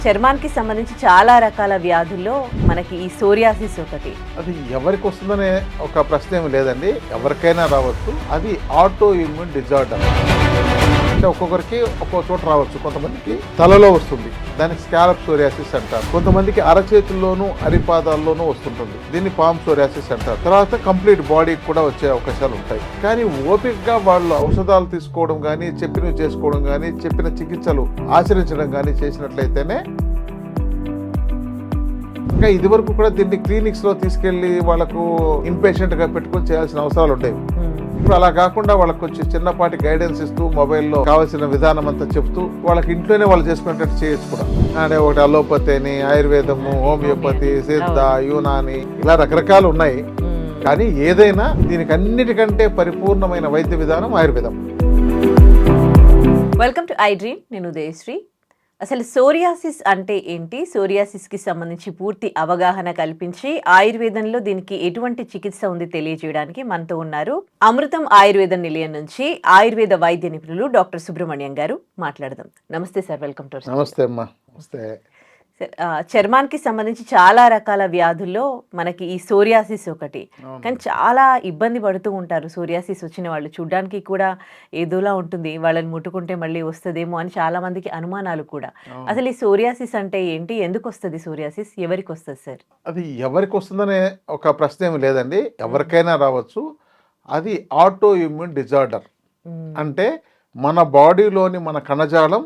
చర్మానికి సంబంధించి చాలా రకాల వ్యాధుల్లో మనకి ఈ సోరియాసిస్ ఒకటి. అది ఎవరికి వస్తుందనే ఒక ప్రశ్న ఏమి లేదండి, ఎవరికైనా రావచ్చు. అది ఆటో ఇమ్యూన్ డిజార్డర్. అంటే ఒక్కొక్కరికి ఒక్కో చోట రావచ్చు. కొంతమందికి తలలో వస్తుంది, దానికి స్కాలప్ సోరియాసిస్ అంటారు. కొంతమందికి అరచేతుల్లోనూ అరిపాదాల్లోనూ వస్తుంటుంది, దీన్ని పామ్ సోరియాసిస్ అంటారు. తర్వాత కంప్లీట్ బాడీకి కూడా వచ్చే అవకాశాలు ఉంటాయి. కానీ ఓపికగా వాళ్ళు ఔషధాలు తీసుకోవడం కానీ, చెప్పినవి చేసుకోవడం కానీ, చెప్పిన చికిత్సలు ఆచరించడం కానీ చేసినట్లయితేనే, ఇంకా ఇది వరకు కూడా దీన్ని క్లినిక్స్ లో తీసుకెళ్లి వాళ్ళకు ఇన్పేషెంట్ గా పెట్టుకొని చేయాల్సిన అవసరాలు ఉండేవి. ఇప్పుడు అలా కాకుండా వాళ్ళకి వచ్చి చిన్నపాటి గైడెన్స్ ఇస్తూ మొబైల్లో కావాల్సిన విధానం అంతా చెప్తూ వాళ్ళకి ఇంట్లోనే వాళ్ళు చేసుకునేటట్టు చేయొచ్చు కూడా. అంటే ఒకటి అలోపతి అని, ఆయుర్వేదము, హోమియోపతి, సిద్ధ, యునాని, ఇలా రకరకాలు ఉన్నాయి. కానీ ఏదైనా దీనికి అన్నిటికంటే పరిపూర్ణమైన వైద్య విధానం ఆయుర్వేదం. Welcome to I dream. నేను ఉదయశ్రీ. అసలు సోరియాసిస్ అంటే ఏంటి, సోరియాసిస్కి సంబంధించి పూర్తి అవగాహన కల్పించి ఆయుర్వేదంలో దీనికి ఎటువంటి చికిత్స ఉంది తెలియజేయడానికి మనతో ఉన్నారు అమృతం ఆయుర్వేద నిలయం నుంచి ఆయుర్వేద వైద్య నిపుణులు డాక్టర్ సుబ్రహ్మణ్యం గారు. మాట్లాడదాం. నమస్తే సార్, వెల్కమ్ టు. నమస్తే అమ్మా. నమస్తే. చర్మానికి సంబంధించి చాలా రకాల వ్యాధుల్లో మనకి ఈ సోరియాసిస్ ఒకటి. కానీ చాలా ఇబ్బంది పడుతూ ఉంటారు సోరియాసిస్ వచ్చిన వాళ్ళు. చూడ్డానికి కూడా ఏదోలా ఉంటుంది, వాళ్ళని ముట్టుకుంటే మళ్ళీ వస్తుందేమో అని చాలా మందికి అనుమానాలు కూడా. అసలు ఈ సోరియాసిస్ అంటే ఏంటి, ఎందుకు వస్తుంది సోరియాసిస్, ఎవరికి వస్తుంది సార్? అది ఎవరికి వస్తుందనే ఒక ప్రశ్న ఏమి లేదండి, ఎవరికైనా రావచ్చు. అది ఆటో ఇమ్యూన్ డిజార్డర్. అంటే మన బాడీలోని మన కణజాలం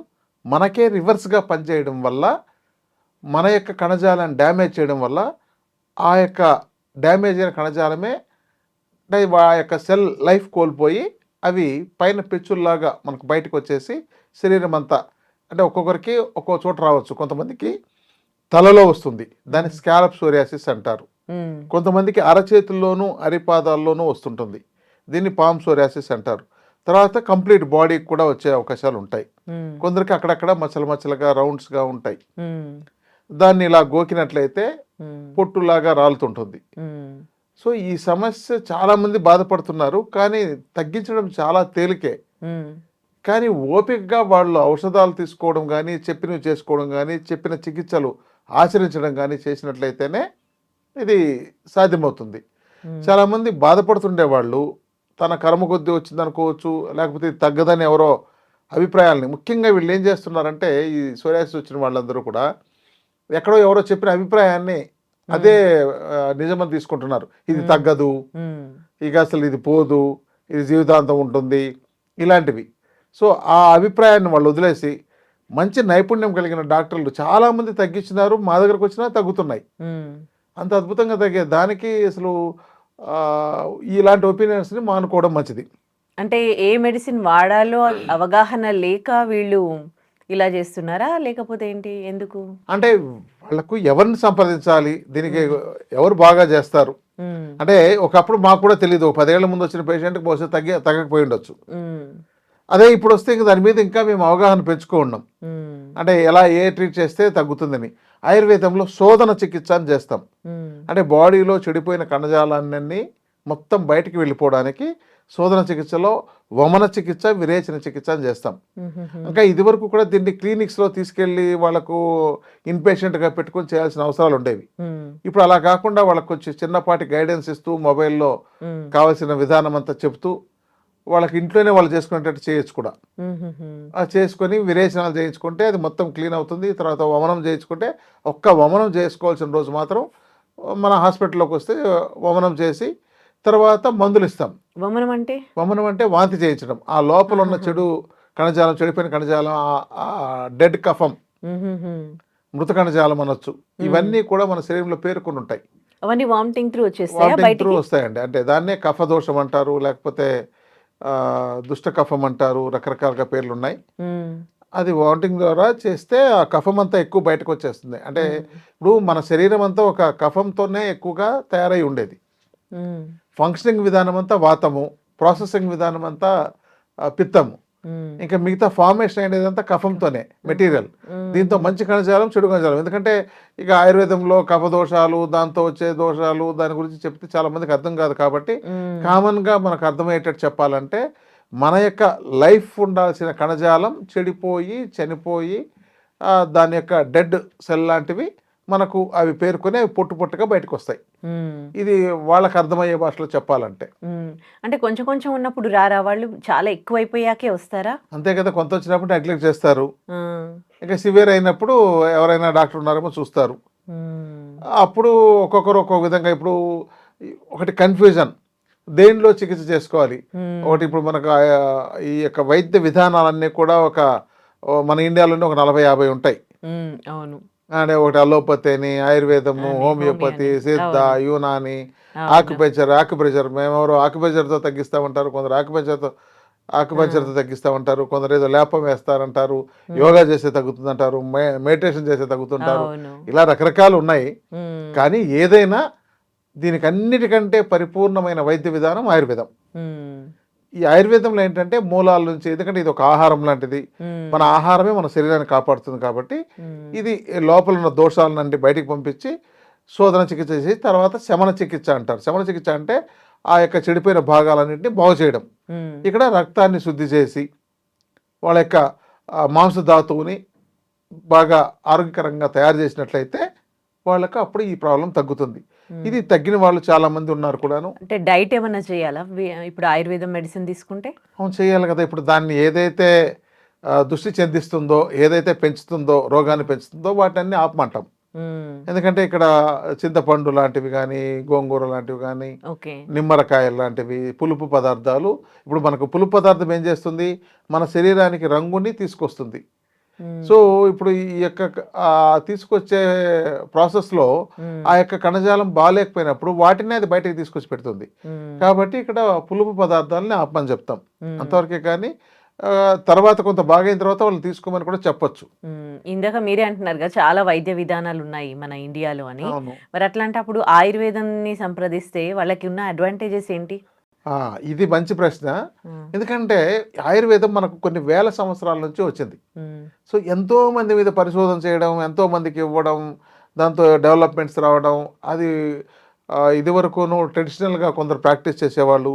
మనకే రివర్స్గా పనిచేయడం వల్ల, మన యొక్క కణజాలాన్ని డ్యామేజ్ చేయడం వల్ల, ఆ యొక్క డ్యామేజ్ అయిన కణజాలమే ఆ యొక్క సెల్ లైఫ్ కోల్పోయి అవి పైన పెచ్చుల్లాగా మనకు బయటకు వచ్చేసి శరీరం అంతా, అంటే ఒక్కొక్కరికి ఒక్కో చోట రావచ్చు. కొంతమందికి తలలో వస్తుంది, దాన్ని స్కాలప్ సోరియాసిస్ అంటారు. కొంతమందికి అరచేతుల్లోనూ అరిపాదాల్లోనూ వస్తుంటుంది, దీన్ని పామ్ సోరియాసిస్ అంటారు. తర్వాత కంప్లీట్ బాడీకి కూడా వచ్చే అవకాశాలు ఉంటాయి. కొందరికి అక్కడక్కడ మచ్చలుగా రౌండ్స్గా ఉంటాయి. దాన్ని ఇలా గోకినట్లయితే పొట్టులాగా రాలుతుంటుంది. సో ఈ సమస్య చాలా మంది బాధపడుతున్నారు, కానీ తగ్గించడం చాలా తేలికే. కానీ ఓపికగా వాళ్ళు ఔషధాలు తీసుకోవడం కానీ, చెప్పినవి చేసుకోవడం కానీ, చెప్పిన చికిత్సలు ఆచరించడం కానీ చేసినట్లయితేనే ఇది సాధ్యమవుతుంది. చాలామంది బాధపడుతుండేవాళ్ళు తన కర్మ కొద్దీ వచ్చిందనుకోవచ్చు, లేకపోతే ఇది తగ్గదని ఎవరో అభిప్రాయాలని, ముఖ్యంగా వీళ్ళు ఏం చేస్తున్నారంటే ఈ సోరియాసిస్ వచ్చిన వాళ్ళందరూ కూడా ఎక్కడో ఎవరో చెప్పిన అభిప్రాయాన్ని అదే నిజమని తీసుకుంటున్నారు. ఇది తగ్గదు, ఇక అసలు ఇది పోదు, ఇది జీవితాంతం ఉంటుంది, ఇలాంటివి. సో ఆ అభిప్రాయాన్ని వాళ్ళు వదిలేసి మంచి నైపుణ్యం కలిగిన డాక్టర్లు చాలామంది తగ్గించినారు, మా దగ్గరకు వచ్చినా తగ్గుతున్నాయి. అంత అద్భుతంగా తగ్గే దానికి అసలు ఇలాంటి ఒపీనియన్స్ని మానుకోవడం మంచిది. అంటే ఏ మెడిసిన్ వాడాలో అవగాహన లేక వీళ్ళు ఇలా చేస్తున్నారా, లేకపోతే ఏంటి, ఎందుకు? అంటే వాళ్ళకు ఎవరిని సంప్రదించాలి, దీనికి ఎవరు బాగా చేస్తారు అంటే, ఒకప్పుడు మాకు కూడా తెలియదు. 10 ఏళ్ల ముందు వచ్చిన పేషెంట్కి బహుశా తగ్గకపోయి ఉండొచ్చు. అదే ఇప్పుడు వస్తే ఇంక దాని మీద ఇంకా మేము అవగాహన పెంచుకున్నాం. అంటే ఎలా ట్రీట్ చేస్తే తగ్గుతుందని. ఆయుర్వేదంలో శోధన చికిత్స అని చేస్తాం. అంటే బాడీలో చెడిపోయిన కణజాలాన్ని మొత్తం బయటికి వెళ్ళిపోవడానికి శోధన చికిత్సలో వమన చికిత్స, విరేచన చికిత్స అని చేస్తాం. ఇంకా ఇది వరకు కూడా దీన్ని క్లినిక్స్ లో తీసుకెళ్లి వాళ్ళకు ఇన్పేషెంట్ గా పెట్టుకొని చేయాల్సిన అవసరాలు ఉండేవి. ఇప్పుడు అలా కాకుండా వాళ్ళకి వచ్చి చిన్నపాటి గైడెన్స్ ఇస్తూ మొబైల్లో కావాల్సిన విధానం అంతా చెప్తూ వాళ్ళకి ఇంట్లోనే వాళ్ళు చేసుకునేటట్టు చేయొచ్చు కూడా. చేసుకొని విరేచనాలు చేయించుకుంటే అది మొత్తం క్లీన్ అవుతుంది. తర్వాత వమనం చేయించుకుంటే, ఒక్క వమనం చేసుకోవాల్సిన రోజు మాత్రం మన హాస్పిటల్లోకి వస్తే వమనం చేసి తర్వాత మందులు ఇస్తాం. వమనం అంటే వాంతి చేయించడం. ఆ లోపల ఉన్న చెడు కణజాలం, చెడిపోయిన కణజాలం, డెడ్ కఫం, మృత కణజాలం అనొచ్చు, ఇవన్నీ కూడా మన శరీరంలో పేర్కొని ఉంటాయి. అవన్నీ వామిటింగ్ త్రూ వస్తాయండి. అంటే దాన్నే కఫదోషం అంటారు, లేకపోతే దుష్ట కఫం అంటారు, రకరకాలుగా పేర్లు ఉన్నాయి. అది వామిటింగ్ ద్వారా చేస్తే ఆ కఫం అంతా ఎక్కువ బయటకు వచ్చేస్తుంది. అంటే ఇప్పుడు మన శరీరం అంతా ఒక కఫంతోనే ఎక్కువగా తయారై ఉండేది. ఫంక్షనింగ్ విధానం అంతా వాతము, ప్రాసెసింగ్ విధానం అంతా పిత్తము. ఇంకా మిగతా ఫార్మేషన్ అనేదంతా కఫంతోనే మెటీరియల్. దీంతో మంచి కణజాలం, చెడు కణజాలం. ఎందుకంటే ఇక ఆయుర్వేదంలో కఫ దోషాలు, దాంతో వచ్చే దోషాలు, దాని గురించి చెప్తే చాలా మందికి అర్థం కాదు. కాబట్టి కామన్గా మనకు అర్థమయ్యేటట్టు చెప్పాలంటే మన యొక్క లైఫ్ ఉండాల్సిన కణజాలం చెడిపోయి, చనిపోయి దాని యొక్క డెడ్ సెల్ లాంటివి మనకు అవి పేర్కొని అవి పొట్టు పొట్టుగా బయటకు వస్తాయి. ఇది వాళ్ళకి అర్థమయ్యే భాషలో చెప్పాలంటే. అంటే కొంచెం కొంచెం ఉన్నప్పుడు రారా వాళ్ళు, చాలా ఎక్కువైపోయాకే వస్తారా? అంతే కదా, కొంత వచ్చినప్పుడు నెగ్లెక్ట్ చేస్తారు. ఇంకా సివియర్ అయినప్పుడు ఎవరైనా డాక్టర్ ఉన్నారేమో చూస్తారు. అప్పుడు ఒక్కొక్కరు ఒక్కొక్క విధంగా. ఇప్పుడు ఒకటి కన్ఫ్యూజన్, దేనిలో చికిత్స చేసుకోవాలి. ఒకటి ఇప్పుడు మనకు ఈ యొక్క వైద్య విధానాలన్నీ కూడా మన ఇండియాలోనే ఒక 40-50 ఉంటాయి. అవును. అంటే ఒకటి అలోపతి అని, ఆయుర్వేదము, హోమియోపతి, సిద్ధ, యూనాని, ఆక్యుప్రెషర్. మేమెవరో ఆక్యుప్రెషర్తో తగ్గిస్తామంటారు, కొందరు ఆక్యుపంచర్తో తగ్గిస్తామంటారు, కొందరు ఏదో లేపం వేస్తారంటారు, యోగా చేస్తే తగ్గుతుందంటారు, మెడిటేషన్ చేస్తే తగ్గుతుంటారు. ఇలా రకరకాలు ఉన్నాయి. కానీ ఏదైనా దీనికి అన్నిటికంటే పరిపూర్ణమైన వైద్య విధానం ఆయుర్వేదం. ఈ ఆయుర్వేదంలో ఏంటంటే మూలాల నుంచి, ఎందుకంటే ఇది ఒక ఆహారం లాంటిది. మన ఆహారమే మన శరీరాన్ని కాపాడుతుంది. కాబట్టి ఇది లోపల ఉన్న దోషాలనండి బయటికి పంపించి శోధన చికిత్స చేసి తర్వాత శమన చికిత్స అంటారు. శమన చికిత్స అంటే ఆ యొక్క చెడిపోయిన భాగాలన్నింటినీ బాగు చేయడం. ఇక్కడ రక్తాన్ని శుద్ధి చేసి వాళ్ళ యొక్క మాంసధాతువుని బాగా ఆరోగ్యకరంగా తయారు చేసినట్లయితే వాళ్ళకు అప్పుడు ఈ ప్రాబ్లం తగ్గుతుంది. ఇది తగ్గిన వాళ్ళు చాలా మంది ఉన్నారు కూడాను. అంటే డైట్ ఏమైనా చేయాలా ఇప్పుడు ఆయుర్వేదం మెడిసిన్ తీసుకుంటే? అవును, చేయాలి కదా. ఇప్పుడు దాన్ని ఏదైతే దృష్టి చెందిస్తుందో, ఏదైతే పెంచుతుందో, రోగాన్ని పెంచుతుందో వాటిని ఆపమంటాం. ఎందుకంటే ఇక్కడ చింతపండు లాంటివి కానీ, గోంగూర లాంటివి కానీ, నిమ్మరకాయలు లాంటివి పులుపు పదార్థాలు. ఇప్పుడు మనకు పులుపు పదార్థం ఏం చేస్తుంది, మన శరీరానికి రంగుని తీసుకొస్తుంది. సో ఇప్పుడు ఈ యొక్క తీసుకొచ్చే ప్రాసెస్లో ఆ యొక్క కణజాలం బాగాలేకపోయినప్పుడు వాటిని అది బయటకు తీసుకొచ్చి పెడుతుంది. కాబట్టి ఇక్కడ పులుపు పదార్థాలని ఆపమని చెప్తాం అంతవరకే. కానీ తర్వాత కొంత బాగైన తర్వాత వాళ్ళు తీసుకోమని కూడా చెప్పొచ్చు. ఇందాక మీరే అంటున్నారు కదా చాలా వైద్య విధానాలు ఉన్నాయి మన ఇండియాలో అని. మరి అట్లాంటప్పుడు ఆయుర్వేదాన్ని సంప్రదిస్తే వాళ్ళకి ఉన్న అడ్వాంటేజెస్ ఏంటి? ఇది మంచి ప్రశ్న. ఎందుకంటే ఆయుర్వేదం మనకు కొన్ని వేల సంవత్సరాల నుంచి వచ్చింది. సో ఎంతో మంది మీద పరిశోధన చేయడం, ఎంతో మందికి ఇవ్వడం, దాంతో డెవలప్మెంట్స్ రావడం, అది ఇదివరకును ట్రెడిషనల్గా కొందరు ప్రాక్టీస్ చేసేవాళ్ళు.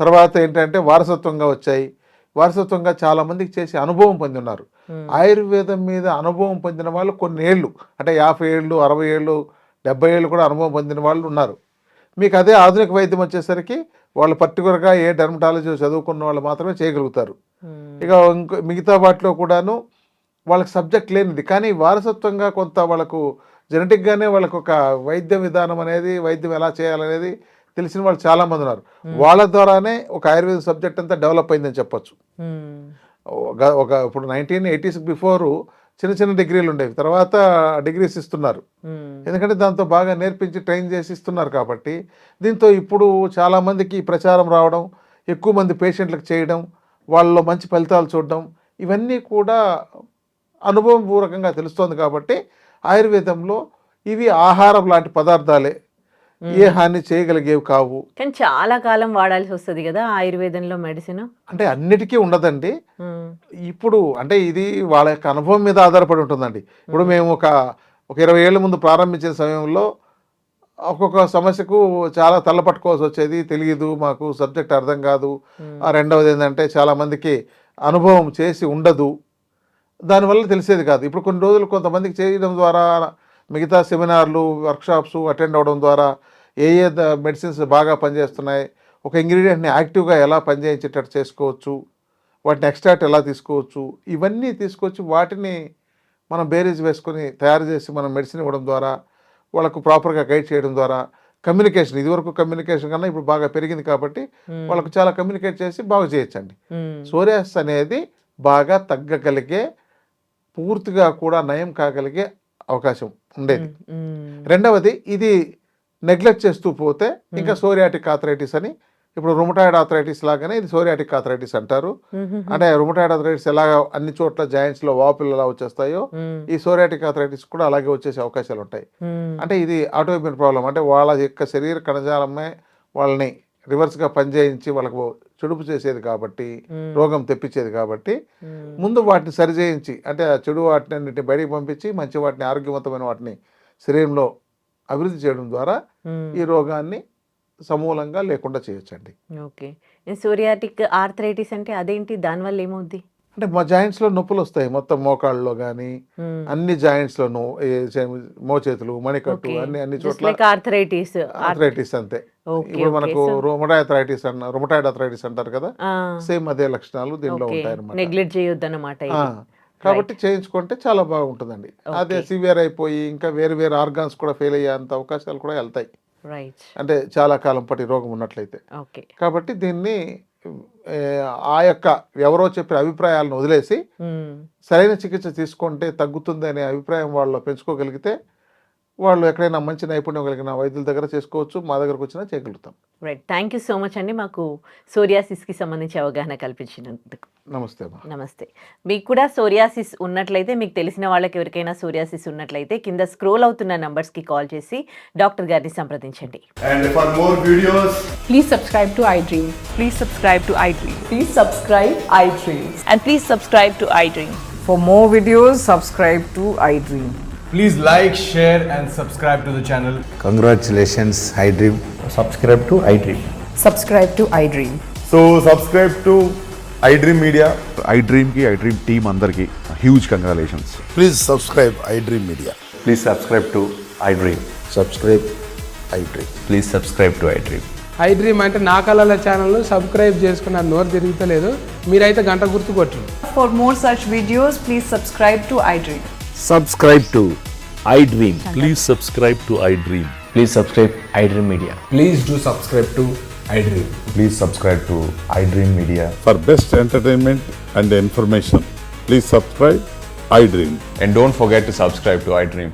తర్వాత ఏంటంటే వారసత్వంగా వచ్చాయి. వారసత్వంగా చాలా మందికి చేసి అనుభవం పొంది ఉన్నారు. ఆయుర్వేదం మీద అనుభవం పొందిన వాళ్ళు కొన్ని ఏళ్ళు, అంటే 50 ఏళ్ళు, 60 ఏళ్ళు, 70 ఏళ్ళు కూడా అనుభవం పొందిన వాళ్ళు ఉన్నారు. మీకు అదే ఆధునిక వైద్యం వచ్చేసరికి వాళ్ళు పర్టికులర్గా ఏ డెర్మటాలజీ చదువుకున్న వాళ్ళు మాత్రమే చేయగలుగుతారు. ఇక మిగతా వాటిలో కూడాను వాళ్ళకి సబ్జెక్ట్ లేనిది, కానీ వారసత్వంగా కొంత వాళ్ళకు జెనెటిక్గానే వాళ్ళకు ఒక వైద్య విధానం అనేది, వైద్యం ఎలా చేయాలనేది తెలిసిన వాళ్ళు చాలామంది ఉన్నారు. వాళ్ళ ద్వారానే ఒక ఆయుర్వేద సబ్జెక్ట్ అంతా డెవలప్ అయిందని చెప్పొచ్చు. ఇప్పుడు 1980s బిఫోరు చిన్న చిన్న డిగ్రీలు ఉండేవి, తర్వాత డిగ్రీస్ ఇస్తున్నారు. ఎందుకంటే దాంతో బాగా నేర్పించి ట్రైన్ చేసి ఇస్తున్నారు. కాబట్టి దీంతో ఇప్పుడు చాలామందికి ప్రచారం రావడం, ఎక్కువ మంది పేషెంట్లకు చేయడం, వాళ్ళలో మంచి ఫలితాలు చూడడం, ఇవన్నీ కూడా అనుభవపూర్వకంగా తెలుస్తోంది. కాబట్టి ఆయుర్వేదంలో ఇవి ఆహారం లాంటి పదార్థాలే, ఏ హాని చేయగలిగేవి కావు. కానీ చాలా కాలం వాడాల్సి వస్తుంది కదా ఆయుర్వేదంలో మెడిసిన్. అంటే అన్నిటికీ ఉండదండి. ఇప్పుడు అంటే ఇది వాళ్ళ యొక్క అనుభవం మీద ఆధారపడి ఉంటుందండి. ఇప్పుడు మేము ఒక 20 ఏళ్ళ ముందు ప్రారంభించిన సమయంలో ఒక్కొక్క సమస్యకు చాలా తల్లపట్టుకోవాల్సి వచ్చేది. తెలియదు మాకు, సబ్జెక్ట్ అర్థం కాదు. రెండవది ఏంటంటే చాలామందికి అనుభవం చేసి ఉండదు, దానివల్ల తెలిసేది కాదు. ఇప్పుడు కొన్ని రోజులు కొంతమందికి చేయడం ద్వారా, మిగతా సెమినార్లు, వర్క్షాప్స్ అటెండ్ అవ్వడం ద్వారా ఏ మెడిసిన్స్ బాగా పనిచేస్తున్నాయి, ఒక ఇంగ్రీడియంట్ని యాక్టివ్గా ఎలా పనిచేయించేటట్టు చేసుకోవచ్చు, వాటిని ఎక్స్ట్రాక్ట్ ఎలా తీసుకోవచ్చు, ఇవన్నీ తీసుకొచ్చి వాటిని మనం బేరీజ్ వేసుకొని తయారు చేసి మనం మెడిసిన్ ఇవ్వడం ద్వారా, వాళ్ళకు ప్రాపర్గా గైడ్ చేయడం ద్వారా, కమ్యూనికేషన్, ఇదివరకు కమ్యూనికేషన్ కన్నా ఇప్పుడు బాగా పెరిగింది. కాబట్టి వాళ్ళకు చాలా కమ్యూనికేట్ చేసి బాగా చేయొచ్చండి. సోరియాసిస్ అనేది బాగా తగ్గగలిగే, పూర్తిగా కూడా నయం కాగలిగే అవకాశం ఉండేది. రెండవది, ఇది నెగ్లెక్ట్ చేస్తూ పోతే ఇంకా సోరియాటిక్ ఆర్థరైటిస్ అని, ఇప్పుడు రుమటాయిడ్ ఆర్థరైటిస్ లాగానే ఇది సోరియాటిక్ ఆర్థరైటిస్ అంటారు. అంటే రుమటాయిడ్ ఆర్థరైటిస్ ఎలా అన్ని చోట్ల జాయింట్స్లో వాపులు ఎలా వచ్చేస్తాయో, ఈ సోరియాటిక్ ఆర్థరైటిస్ కూడా అలాగే వచ్చేసే అవకాశాలు ఉంటాయి. అంటే ఇది ఆటోఇమ్యూన్ ప్రాబ్లం, అంటే వాళ్ళ యొక్క శరీర కణజాలమే వాళ్ళని రివర్స్గా పనిచేయించి వాళ్ళకు చెడుపు చేసేది కాబట్టి, రోగం తెప్పించేది కాబట్టి ముందు వాటిని సరిచేయించి, అంటే ఆ చెడు వాటిని అన్నింటిని బయటికి పంపించి మంచి వాటిని, ఆరోగ్యవంతమైన వాటిని శరీరంలో అభివృద్ధి చేయడం ద్వారా ఈ రోగాన్ని సమూలంగా లేకుండా చేయొచ్చండి. ఓకే. సోరియాటిక్ ఆర్థరైటిస్ అంటే అదేంటి? దానివల్ల ఏమవుద్ది? అంటే మా జాయింట్స్లో నొప్పులు వస్తాయి, మొత్తం మోకాళ్ళలో కానీ అన్ని జాయింట్స్లోనూ, మోచేతులు, మణికట్టు, అన్ని చోట్ల ఆర్థరైటిస్. ఆర్థరైటిస్ అంతే. ఇప్పుడు మనకు రొమటాయిడ్ ఆర్థరైటిస్ అంటారు కదా, సేమ్ అదే లక్షణాలు దీనిలో ఉంటాయి అన్నమాట. నెగ్లెక్ట్ చేయొద్దు అన్నమాట. కాబట్టి చేయించుకుంటే చాలా బాగుంటుందండి. అదే సివియర్ అయిపోయి ఇంకా వేరే వేరే ఆర్గాన్స్ కూడా ఫెయిల్ అయ్యేంత అవకాశాలు కూడా వెళ్తాయి, అంటే చాలా కాలం పాటు రోగం ఉన్నట్లయితే. కాబట్టి దీన్ని ఆ యొక్క ఎవరో చెప్పిన అభిప్రాయాలను వదిలేసి సరైన చికిత్స తీసుకుంటే తగ్గుతుంది అనే అభిప్రాయం వాళ్ళు పెంచుకోగలిగితే వాళ్ళు ఎక్కడైనా మంచి నైపుణ్యం కలిగిన వైద్యుల దగ్గర చేసుకోవచ్చు, మా దగ్గరకు వచ్చినా చేయగలుగుతాం. Right. Thank you so much అండి, మాకు సోరియాసిస్కి సంబంధించి అవగాహన కల్పించినందుకు. నమస్తే అమ్మా. నమస్తే. మీకు కూడా సోరియాసిస్ ఉన్నట్లయితే, మీకు తెలిసిన వాళ్ళకి ఎవరికైనా సోరియాసిస్ ఉన్నట్లయితే కింద స్క్రోల్ అవుతున్న నంబర్స్కి కాల్ చేసి డాక్టర్ గారిని సంప్రదించండి. And for more videos, Please subscribe to iDream. Please subscribe to iDream. Please subscribe iDream. And please subscribe to iDream. For more videos, subscribe to iDream. please like, share and subscribe to the channel. Congratulations, iDream. Subscribe to iDream. Subscribe to iDream. So subscribe to iDream Media. iDream ki iDream team అందరికి huge congratulations. Please subscribe iDream Media. Please subscribe to iDream. Subscribe iDream. Please subscribe to iDream. iDream అంటే నా కళల ఛానల్ను subscribe చేసుకున్న నోరు తిరుగుతలేదు, మీరైతే గంట గుర్తు కొట్టండి. For more such videos, please subscribe to iDream. Subscribe to iDream. Please subscribe to iDream. Please subscribe iDream Media. Please do subscribe to iDream. Please subscribe to iDream Media. For best entertainment and information, please subscribe iDream. And don't forget to subscribe to iDream.